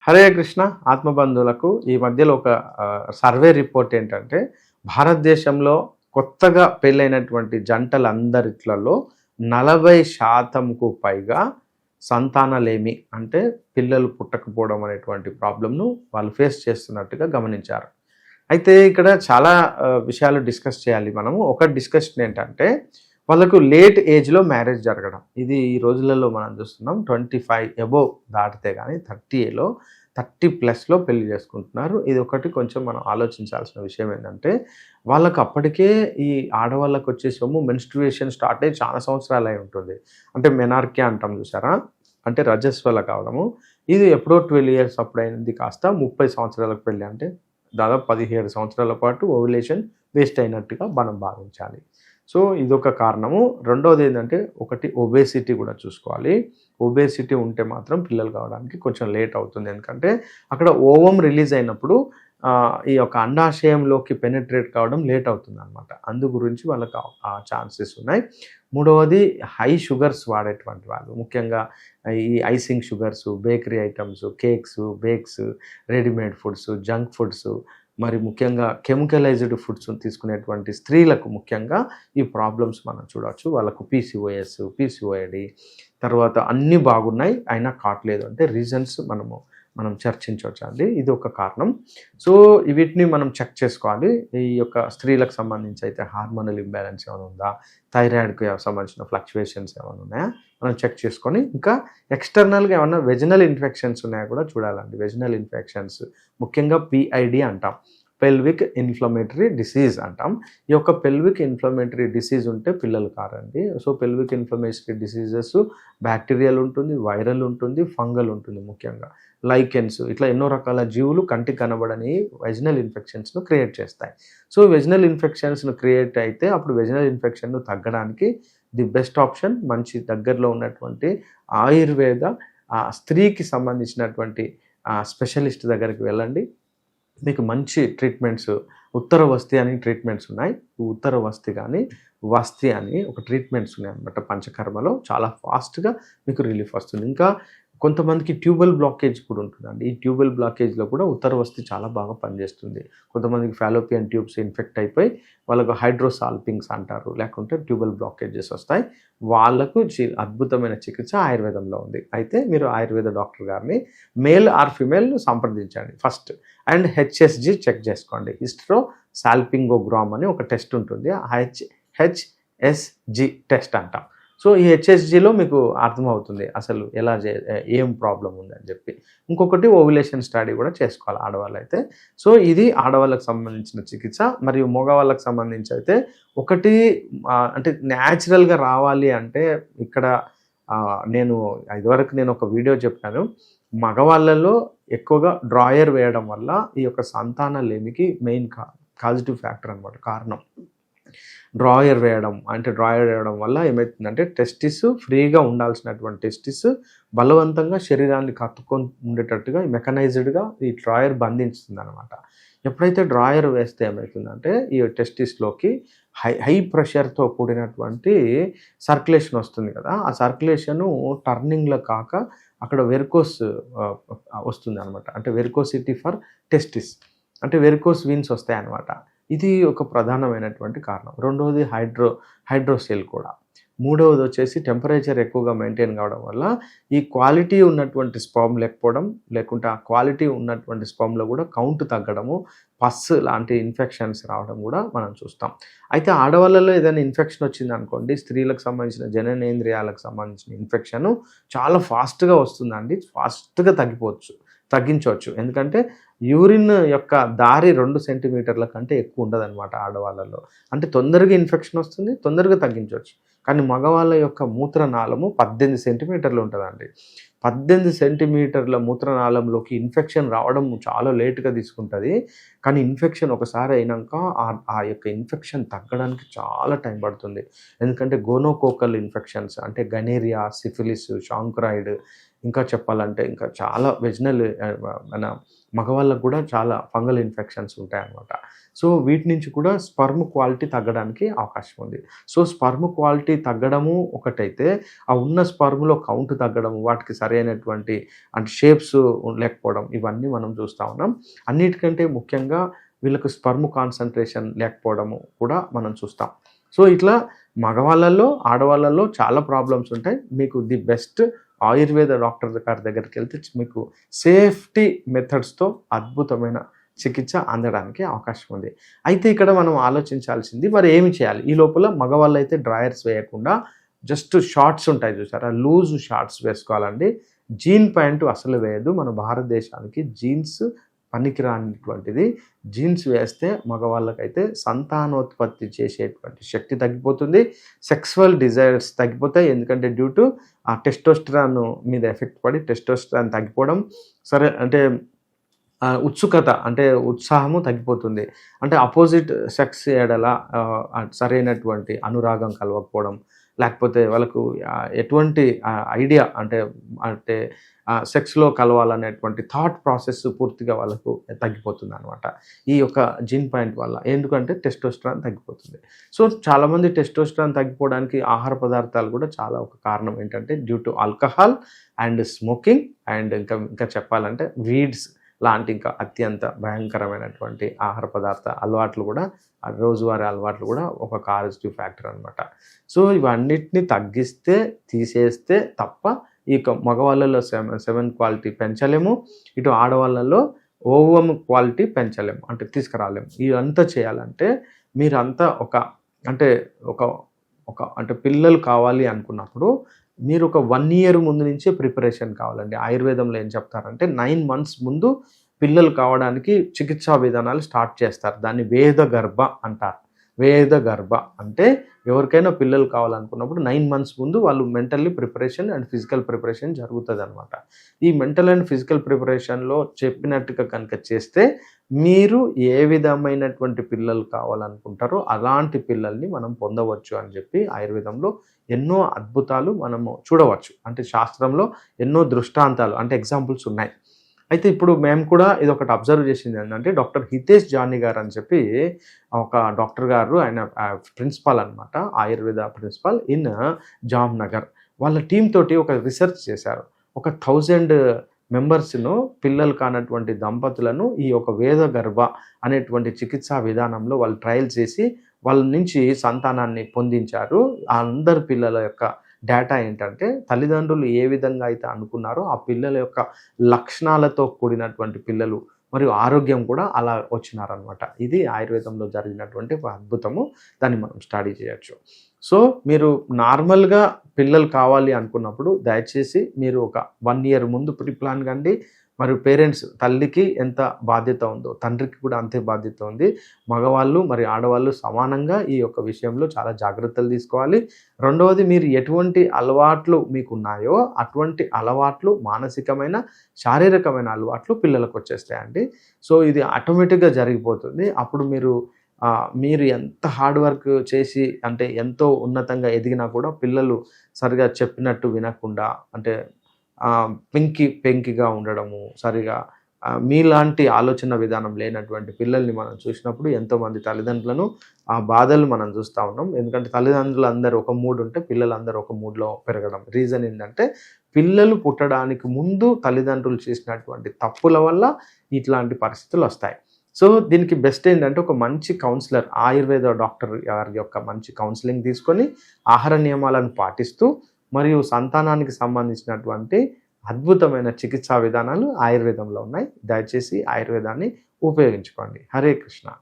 హరే కృష్ణ ఆత్మబంధువులకు ఈ మధ్యలో ఒక సర్వే రిపోర్ట్ ఏంటంటే భారతదేశంలో కొత్తగా పెళ్ళైనటువంటి జంటలందరిట్లలో 40%కు పైగా సంతానలేమి అంటే పిల్లలు పుట్టకపోవడం అనేటువంటి ప్రాబ్లంను వాళ్ళు ఫేస్ చేస్తున్నట్టుగా గమనించారు. అయితే ఇక్కడ చాలా విషయాలు డిస్కస్ చేయాలి మనము. ఒక డిస్కషన్ ఏంటంటే వాళ్ళకు లేట్ ఏజ్‌లో మ్యారేజ్ జరగడం. ఇది ఈ రోజులలో మనం చూస్తున్నాం. 25 అబోవ్ దాటితే గానీ 30లో 30+లో పెళ్లి చేసుకుంటున్నారు. ఇది ఒకటి కొంచెం మనం ఆలోచించాల్సిన విషయం ఏంటంటే వాళ్ళకి అప్పటికే ఈ ఆడవాళ్ళకొచ్చేసేమో మెన్స్ట్రుయేషన్ స్టార్ట్ అయ్యి చాలా సంవత్సరాలు అయి ఉంటుంది. అంటే మెనార్కియా అంటాం చూసారా? అంటే రజస్వల కావడము. ఇది ఎప్పుడో 12 ఇయర్స్ అప్పుడైంది కాస్త 30 సంవత్సరాలకు పెళ్లి అంటే దాదాపు 17 సంవత్సరాల పాటు ఓవ్యులేషన్ వేస్ట్ అయినట్టుగా మనం భావించాలి. సో ఇదొక కారణము. రెండోది ఏంటంటే ఒకటి ఒబేసిటీ కూడా చూసుకోవాలి. ఒబేసిటీ ఉంటే మాత్రం పిల్లలు కావడానికి కొంచెం లేట్ అవుతుంది. ఎందుకంటే అక్కడ ఓవం రిలీజ్ అయినప్పుడు ఈ యొక్క అండాశయంలోకి పెనిట్రేట్ కావడం లేట్ అవుతుందన్నమాట. అందు గురించి వాళ్ళకి ఆ ఛాన్సెస్ ఉన్నాయి. మూడవది హై షుగర్స్ వాడేటువంటి వాళ్ళు, ముఖ్యంగా ఈ icing sugars, bakery items, cakes, bakes, readymade foods, junk foods, మరి ముఖ్యంగా కెమికలైజ్డ్ ఫుడ్స్ తీసుకునేటువంటి స్త్రీలకు ముఖ్యంగా ఈ ప్రాబ్లమ్స్ మనం చూడవచ్చు. వాళ్ళకు పీసీఓఎస్, పీసీఓడి తర్వాత అన్నీ బాగున్నాయి అయినా కావట్లేదు అంటే రీజన్స్ మనం చర్చించవచ్చు అండి. ఇది ఒక కారణం. సో వీటిని మనం చెక్ చేసుకోవాలి. ఈ యొక్క స్త్రీలకు సంబంధించి అయితే హార్మోనల్ ఇంబ్యాలెన్స్ ఏమైనా ఉందా, థైరాయిడ్కి సంబంధించిన ఫ్లక్చువేషన్స్ ఏమైనా ఉన్నాయా మనం చెక్ చేసుకొని, ఇంకా ఎక్స్టర్నల్గా ఏమైనా వెజినల్ ఇన్ఫెక్షన్స్ ఉన్నాయా కూడా చూడాలండి. వెజినల్ ఇన్ఫెక్షన్స్ ముఖ్యంగా పిఐడి అంటాం, పెల్విక్ ఇన్ఫ్లమేటరీ డిసీజ్ అంటాం. ఈ యొక్క పెల్విక్ ఇన్ఫ్లమేటరీ డిసీజ్ ఉంటే పిల్లలు కారండి. So pelvic inflammatory diseases bacterial ఉంటుంది, వైరల్ ఉంటుంది, ఫంగల్ ఉంటుంది. ముఖ్యంగా లైకెన్స్ ఇట్లా ఎన్నో రకాల జీవులు కంటికి కనబడని వెజినల్ ఇన్ఫెక్షన్స్ను క్రియేట్ చేస్తాయి. సో వెజినల్ ఇన్ఫెక్షన్స్ను క్రియేట్ అయితే అప్పుడు వెజినల్ ఇన్ఫెక్షన్ను తగ్గడానికి ది బెస్ట్ ఆప్షన్ మంచి దగ్గరలో ఉన్నటువంటి ఆయుర్వేద స్త్రీకి సంబంధించినటువంటి స్పెషలిస్ట్ దగ్గరికి వెళ్ళండి. మీకు మంచి ట్రీట్మెంట్స్, ఉత్తర వస్తి అని ట్రీట్మెంట్స్ ఉన్నాయి. ఉత్తర వస్తి కానీ వస్తి అని ఒక ట్రీట్మెంట్స్ ఉన్నాయి అన్నమాట. పంచకర్మలో చాలా ఫాస్ట్గా మీకు రిలీఫ్ వస్తుంది. ఇంకా కొంతమందికి ట్యూబల్ బ్లాకేజ్ కూడా ఉంటుందండి. ఈ ట్యూబల్ బ్లాకేజ్లో కూడా ఉత్తర వస్తి చాలా బాగా పనిచేస్తుంది. కొంతమందికి ఫాలోపియన్ ట్యూబ్స్ ఇన్ఫెక్ట్ అయిపోయి వాళ్ళకు హైడ్రోసాల్పింగ్స్ అంటారు, లేకుంటే ట్యూబల్ బ్లాకేజెస్ వస్తాయి. వాళ్ళకు అద్భుతమైన చికిత్స ఆయుర్వేదంలో ఉంది. అయితే మీరు ఆయుర్వేద డాక్టర్ గారిని మేల్ ఆర్ ఫిమేల్ సంప్రదించండి ఫస్ట్. అండ్ హెచ్ఎస్జి చెక్ చేసుకోండి. హిస్ట్రో సాల్పింగోగ్రామ్ అని ఒక టెస్ట్ ఉంటుంది. హెచ్ఎస్జి టెస్ట్ అంటాం. సో ఈ హెచ్ఎస్జిలో మీకు అర్థమవుతుంది అసలు ఏం ప్రాబ్లం ఉందని చెప్పి. ఇంకొకటి ఓవ్యులేషన్ స్టడీ కూడా చేసుకోవాలి ఆడవాళ్ళు అయితే. సో ఇది ఆడవాళ్ళకి సంబంధించిన చికిత్స. మరియు మగవాళ్ళకి సంబంధించి అయితే ఒకటి అంటే న్యాచురల్గా రావాలి అంటే ఇక్కడ ఇదివరకు నేను ఒక వీడియో చెప్పాను. మగవాళ్ళలో ఎక్కువగా డ్రాయర్ వేయడం వల్ల ఈ యొక్క సంతానలేమికి మెయిన్ కాజిటివ్ ఫ్యాక్టర్ అనమాట, కారణం. డ్రాయర్ వేయడం వల్ల ఏమవుతుందంటే టెస్టిస్ ఫ్రీగా ఉండాల్సినటువంటి టెస్టిస్ బలవంతంగా శరీరాన్ని కత్తుకొని ఉండేటట్టుగా మెకనైజ్డ్గా ఈ డ్రాయర్ బంధించుతుంది అనమాట. ఎప్పుడైతే డ్రాయర్ వేస్తే ఏమవుతుందంటే ఈ టెస్టిస్లోకి హై ప్రెషర్తో కూడినటువంటి సర్క్యులేషన్ వస్తుంది కదా. ఆ సర్క్యులేషను టర్నింగ్లో కాక అక్కడ వెరికోస్ వస్తుంది అనమాట. అంటే వెరికోసిటీ ఫర్ టెస్టిస్ అంటే వెరికోస్ వీన్స్ వస్తాయి అన్నమాట. ఇది ఒక ప్రధానమైనటువంటి కారణం. రెండవది హైడ్రోసెల్ కూడా. మూడవది వచ్చేసి టెంపరేచర్ ఎక్కువగా మెయింటైన్ కావడం వల్ల ఈ క్వాలిటీ ఉన్నటువంటి స్పర్మ్ లేకపోవడం, లేకుంటే ఆ క్వాలిటీ ఉన్నటువంటి స్పర్మ్లో కూడా కౌంట్ తగ్గడము, పస్ లాంటి ఇన్ఫెక్షన్స్ రావడం కూడా మనం చూస్తాం. అయితే ఆడవాళ్ళలో ఏదైనా ఇన్ఫెక్షన్ వచ్చింది అనుకోండి, స్త్రీలకు సంబంధించిన జననేంద్రియాలకు సంబంధించిన ఇన్ఫెక్షన్ చాలా ఫాస్ట్గా వస్తుందండి. ఫాస్ట్గా తగ్గించవచ్చు. ఎందుకంటే యూరిన్ యొక్క దారి 2 సెంటీమీటర్ల కంటే ఎక్కువ ఉండదన్నమాట ఆడవాళ్ళలో. అంటే తొందరగా ఇన్ఫెక్షన్ వస్తుంది, తొందరగా తగ్గించవచ్చు. కానీ మగవాళ్ళ యొక్క మూత్రనాళము 18 సెంటీమీటర్లు ఉంటుందండి. 18 సెంటీమీటర్ల మూత్రనాళంలోకి ఇన్ఫెక్షన్ రావడం చాలా లేటుగా తీసుకుంటుంది. కానీ ఇన్ఫెక్షన్ ఒకసారి అయినాక ఆ యొక్క ఇన్ఫెక్షన్ తగ్గడానికి చాలా టైం పడుతుంది. ఎందుకంటే గోనోకోకల్ ఇన్ఫెక్షన్స్ అంటే గనేరియా, సిఫిలిస్, షాంక్రాయిడ్ ఇంకా చెప్పాలంటే ఇంకా చాలా వెజినల్ మన మగవాళ్ళకు కూడా చాలా ఫంగల్ ఇన్ఫెక్షన్స్ ఉంటాయన్నమాట. సో వీటి నుంచి కూడా స్పర్మ్ క్వాలిటీ తగ్గడానికి అవకాశం ఉంది. సో స్పర్మ్ క్వాలిటీ తగ్గడము ఒకటైతే, ఆ ఉన్న స్పర్మ్‌లో కౌంట్ తగ్గడము, వాటికి సరైనటువంటి అంటే షేప్స్ లేకపోవడం, ఇవన్నీ మనం చూస్తా ఉన్నాం. అన్నిటికంటే ముఖ్యంగా వీళ్ళకి స్పర్మ్ కాన్సంట్రేషన్ లేకపోవడము కూడా మనం చూస్తాం. సో ఇట్లా మగవాళ్ళలో, ఆడవాళ్ళలో చాలా ప్రాబ్లమ్స్ ఉంటాయి. మీకు ది బెస్ట్ ఆయుర్వేద డాక్టర్ గారి దగ్గరికెళ్తే మీకు సేఫ్టీ మెథడ్స్‌తో అద్భుతమైన చికిత్స అందడానికి అవకాశం ఉంది. అయితే ఇక్కడ మనం ఆలోచించాల్సింది మరి ఏమి చేయాలి? ఈ లోపల మగవాళ్ళైతే డ్రాయర్స్ వేయకుండా జస్ట్ షార్ట్స్ ఉంటాయి చూసారా? లూజ్ షార్ట్స్ వేసుకోవాలండి. జీన్ ప్యాంటు అసలు వేయద్దు. మన భారతదేశానికి జీన్స్ పనికిరానిటువంటిది. జీన్స్ వేస్తే మగవాళ్ళకైతే సంతానోత్పత్తి చేసేటువంటి శక్తి తగ్గిపోతుంది. సెక్సువల్ డిజైర్స్ తగ్గిపోతాయి. ఎందుకంటే డ్యూ టు ఆ టెస్టోస్టెరాన్ మీద ఎఫెక్ట్ పడి టెస్టోస్టెరాన్ తగ్గిపోవడం, సరే అంటే ఉత్సుకత అంటే ఉత్సాహము తగ్గిపోతుంది. అంటే అపోజిట్ సెక్స్ ఎడల సరైనటువంటి అనురాగం కలవకపోవడం, లేకపోతే వాళ్ళకు ఎటువంటి ఐడియా అంటే అంటే సెక్స్‌లో కలవాలనేటువంటి థాట్ ప్రాసెస్ పూర్తిగా వాళ్ళకు తగ్గిపోతుందనమాట. ఈ యొక్క జీన్ పాయింట్ వల్ల. ఎందుకంటే టెస్టోస్టెరాన్ తగ్గిపోతుంది. సో చాలామంది టెస్టోస్టెరాన్ తగ్గిపోవడానికి ఆహార పదార్థాలు కూడా చాలా ఒక కారణం ఏంటంటే due to alcohol and smoking and ఇంకా చెప్పాలంటే వీడ్స్ లాంటి ఇంకా అత్యంత భయంకరమైనటువంటి ఆహార పదార్థ అలవాట్లు కూడా, రోజువారీ అలవాట్లు కూడా ఒక కారజిటివ్ ఫ్యాక్టర్ అనమాట. సో ఇవన్నిటిని తగ్గిస్తే, తీసేస్తే తప్ప ఈ మగవాళ్ళలో సెమెన్ క్వాలిటీ పెంచలేము, ఇటు ఆడవాళ్ళలో ఓవమ్ క్వాలిటీ పెంచలేము, అంటే తీసుకురాలేము. ఇదంతా చేయాలంటే మీరంతా అంటే అంటే పిల్లలు కావాలి అనుకున్నప్పుడు మీరు ఒక 1 ఇయర్ ముందు నుంచే ప్రిపరేషన్ కావాలండి. ఆయుర్వేదంలో ఏం చెప్తారంటే 9 మంత్స్ ముందు పిల్లలు కావడానికి చికిత్సా విధానాలు స్టార్ట్ చేస్తారు. దాన్ని వేద గర్భ అంటారు. వేద గర్భ అంటే ఎవరికైనా పిల్లలు కావాలనుకున్నప్పుడు 9 మంత్స్ ముందు వాళ్ళు mentally preparation and physical preparation జరుగుతుందన్నమాట. ఈ మెంటల్ అండ్ ఫిజికల్ ప్రిపరేషన్లో చెప్పినట్టుగా కనుక చేస్తే మీరు ఏ విధమైనటువంటి పిల్లలు కావాలనుకుంటారో అలాంటి పిల్లల్ని మనం పొందవచ్చు అని చెప్పి ఆయుర్వేదంలో ఎన్నో అద్భుతాలు మనము చూడవచ్చు. అంటే శాస్త్రంలో ఎన్నో దృష్టాంతాలు అంటే ఎగ్జాంపుల్స్ ఉన్నాయి. అయితే ఇప్పుడు మేము కూడా ఇదొకటి అబ్జర్వ్ చేసింది ఏంటంటే డాక్టర్ హితేష్ జానీ గారు అని చెప్పి ఒక డాక్టర్ గారు, ఆయన ప్రిన్సిపాల్ అనమాట, ఆయుర్వేద ప్రిన్సిపాల్ ఇన్ జామ్నగర్. వాళ్ళ టీమ్ తోటి ఒక రీసెర్చ్ చేశారు. ఒక 1000 మెంబర్స్ను, పిల్లలు కానటువంటి దంపతులను ఈ ఒక వేద గర్భ అనేటువంటి చికిత్సా విధానంలో వాళ్ళు ట్రయల్ చేసి వాళ్ళ నుంచి సంతానాన్ని పొందించారు. ఆ అందరు పిల్లల యొక్క డేటా ఏంటంటే తల్లిదండ్రులు ఏ విధంగా అయితే అనుకున్నారో ఆ పిల్లల యొక్క లక్షణాలతో కూడినటువంటి పిల్లలు మరియు ఆరోగ్యం కూడా అలా వచ్చినారనమాట. ఇది ఆయుర్వేదంలో జరిగినటువంటి ఒక అద్భుతము. దాన్ని మనం స్టడీ చేయొచ్చు. సో మీరు నార్మల్గా పిల్లలు కావాలి అనుకున్నప్పుడు దయచేసి మీరు ఒక 1 ఇయర్ ముందు ప్రీ ప్లాన్ కండి. మరియు పేరెంట్స్, తల్లికి ఎంత బాధ్యత ఉందో తండ్రికి కూడా అంతే బాధ్యత ఉంది. మగవాళ్ళు మరి ఆడవాళ్ళు సమానంగా ఈ యొక్క విషయంలో చాలా జాగ్రత్తలు తీసుకోవాలి. రెండవది, మీరు ఎటువంటి అలవాట్లు మీకున్నాయో అటువంటి అలవాట్లు, మానసికమైన శారీరకమైన అలవాట్లు పిల్లలకు వచ్చేస్తాయండి. సో ఇది ఆటోమేటిక్గా జరిగిపోతుంది. అప్పుడు మీరు ఎంత హార్డ్ వర్క్ చేసి అంటే ఎంతో ఉన్నతంగా ఎదిగినా కూడా పిల్లలు సరిగా చెప్పినట్టు వినకుండా అంటే పెంకిగా ఉండడము, సరిగా మీలాంటి ఆలోచన విధానం లేనటువంటి పిల్లల్ని మనం చూసినప్పుడు ఎంతోమంది తల్లిదండ్రులను ఆ బాధలు మనం చూస్తూ ఉన్నాం. ఎందుకంటే తల్లిదండ్రులు అందరూ ఒక మూడ్ ఉంటే పిల్లలందరూ ఒక మూడ్లో పెరగడం. రీజన్ ఏంటంటే పిల్లలు పుట్టడానికి ముందు తల్లిదండ్రులు చేసినటువంటి తప్పుల వల్ల ఇట్లాంటి పరిస్థితులు వస్తాయి. సో దీనికి బెస్ట్ ఏంటంటే ఒక మంచి కౌన్సిలర్, ఆయుర్వేద డాక్టర్ గారి యొక్క మంచి కౌన్సిలింగ్ తీసుకొని ఆహార నియమాలను పాటిస్తూ మరియు సంతానానికి సంబంధించినటువంటి అద్భుతమైన చికిత్సా విధానాలు ఆయుర్వేదంలో ఉన్నాయి. దయచేసి ఆయుర్వేదాన్ని ఉపయోగించుకోండి. హరే కృష్ణ.